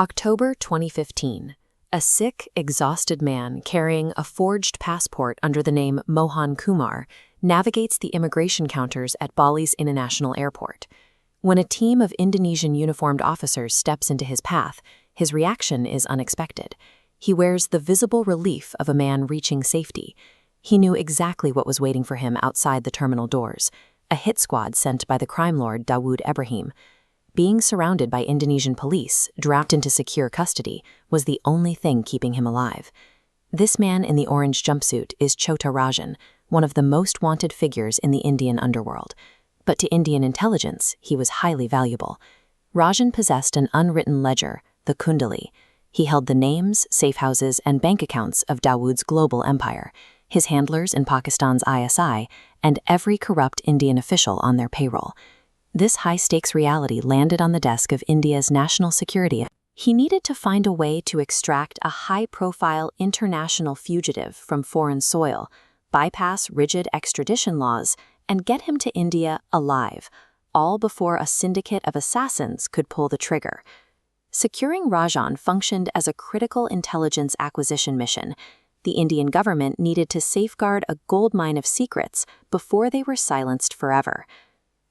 October 2015. A sick, exhausted man carrying a forged passport under the name Mohan Kumar navigates the immigration counters at Bali's international airport. When a team of Indonesian uniformed officers steps into his path, his reaction is unexpected. He wears the visible relief of a man reaching safety. He knew exactly what was waiting for him outside the terminal doors, a hit squad sent by the crime lord Dawood Ibrahim. Being surrounded by Indonesian police, dropped into secure custody, was the only thing keeping him alive. This man in the orange jumpsuit is Chhota Rajan, one of the most wanted figures in the Indian underworld. But to Indian intelligence, he was highly valuable. Rajan possessed an unwritten ledger, the Kundali. He held the names, safe houses, and bank accounts of Dawood's global empire, his handlers in Pakistan's ISI, and every corrupt Indian official on their payroll. This high-stakes reality landed on the desk of India's national security. He needed to find a way to extract a high-profile international fugitive from foreign soil, bypass rigid extradition laws, and get him to India alive, all before a syndicate of assassins could pull the trigger. Securing Rajan functioned as a critical intelligence acquisition mission. The Indian government needed to safeguard a goldmine of secrets before they were silenced forever.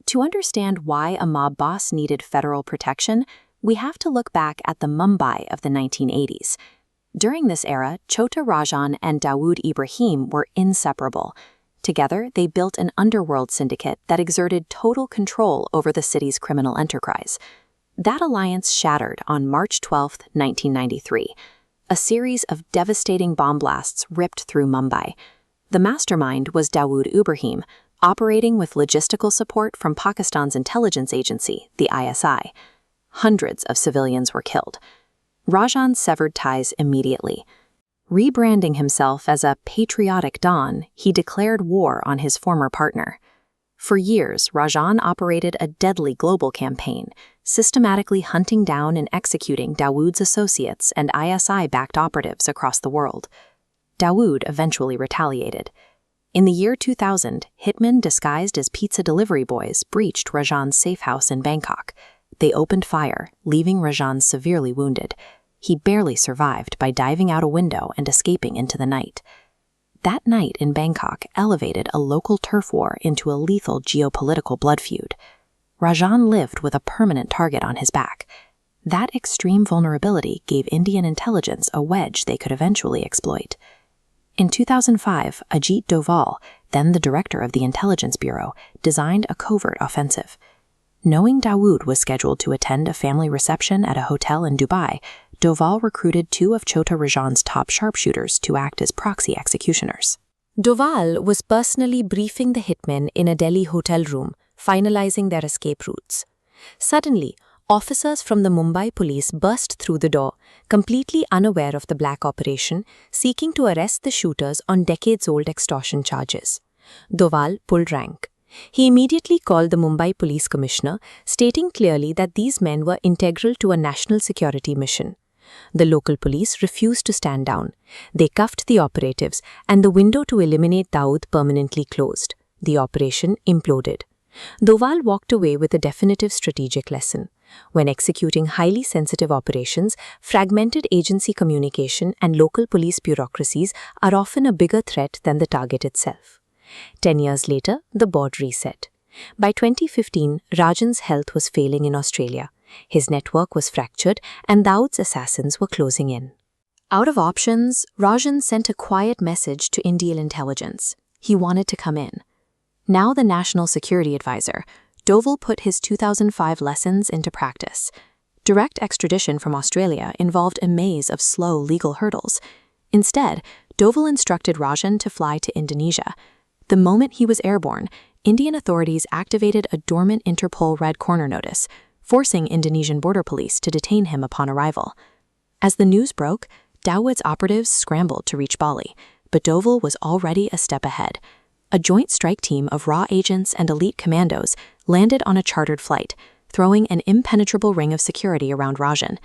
To understand why a mob boss needed federal protection, we have to look back at the Mumbai of the 1980s. During this era, Chhota Rajan and Dawood Ibrahim were inseparable. Together, they built an underworld syndicate that exerted total control over the city's criminal enterprise. That alliance shattered on March 12, 1993. A series of devastating bomb blasts ripped through Mumbai. The mastermind was Dawood Ibrahim, operating with logistical support from Pakistan's intelligence agency, the ISI. Hundreds of civilians were killed. Rajan severed ties immediately. Rebranding himself as a patriotic Don, he declared war on his former partner. For years, Rajan operated a deadly global campaign, systematically hunting down and executing Dawood's associates and ISI-backed operatives across the world. Dawood eventually retaliated. In the year 2000, hitmen disguised as pizza delivery boys breached Rajan's safe house in Bangkok. They opened fire, leaving Rajan severely wounded. He barely survived by diving out a window and escaping into the night. That night in Bangkok elevated a local turf war into a lethal geopolitical blood feud. Rajan lived with a permanent target on his back. That extreme vulnerability gave Indian intelligence a wedge they could eventually exploit. In 2005, Ajit Doval, then the director of the Intelligence Bureau, designed a covert offensive. Knowing Dawood was scheduled to attend a family reception at a hotel in Dubai, Doval recruited two of Chhota Rajan's top sharpshooters to act as proxy executioners. Doval was personally briefing the hitmen in a Delhi hotel room, finalizing their escape routes. Suddenly, officers from the Mumbai police burst through the door, completely unaware of the black operation, seeking to arrest the shooters on decades-old extortion charges. Doval pulled rank. He immediately called the Mumbai Police Commissioner, stating clearly that these men were integral to a national security mission. The local police refused to stand down. They cuffed the operatives, and the window to eliminate Dawood permanently closed. The operation imploded. Doval walked away with a definitive strategic lesson. When executing highly sensitive operations, fragmented agency communication and local police bureaucracies are often a bigger threat than the target itself. 10 years later, the board reset. By 2015, Rajan's health was failing in Australia. His network was fractured, and Dawood's assassins were closing in. Out of options, Rajan sent a quiet message to Indian intelligence. He wanted to come in. Now the National Security Advisor, Doval put his 2005 lessons into practice. Direct extradition from Australia involved a maze of slow legal hurdles. Instead, Doval instructed Rajan to fly to Indonesia. The moment he was airborne, Indian authorities activated a dormant Interpol Red Corner notice, forcing Indonesian border police to detain him upon arrival. As the news broke, Dawood's operatives scrambled to reach Bali, but Doval was already a step ahead. A joint strike team of raw agents and elite commandos landed on a chartered flight, throwing an impenetrable ring of security around Rajan.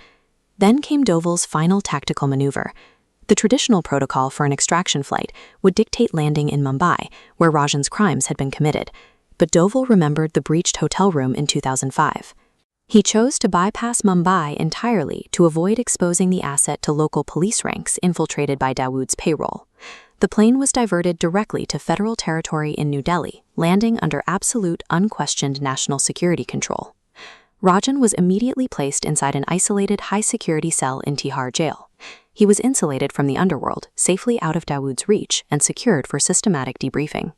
Then came Doval's final tactical maneuver. The traditional protocol for an extraction flight would dictate landing in Mumbai, where Rajan's crimes had been committed. But Doval remembered the breached hotel room in 2005. He chose to bypass Mumbai entirely to avoid exposing the asset to local police ranks infiltrated by Dawood's payroll. The plane was diverted directly to federal territory in New Delhi, landing under absolute, unquestioned national security control. Rajan was immediately placed inside an isolated high-security cell in Tihar Jail. He was insulated from the underworld, safely out of Dawood's reach, and secured for systematic debriefing.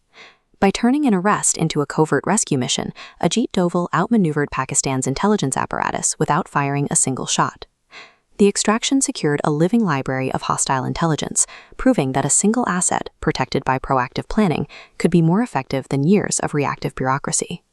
By turning an arrest into a covert rescue mission, Ajit Doval outmaneuvered Pakistan's intelligence apparatus without firing a single shot. The extraction secured a living library of hostile intelligence, proving that a single asset, protected by proactive planning, could be more effective than years of reactive bureaucracy.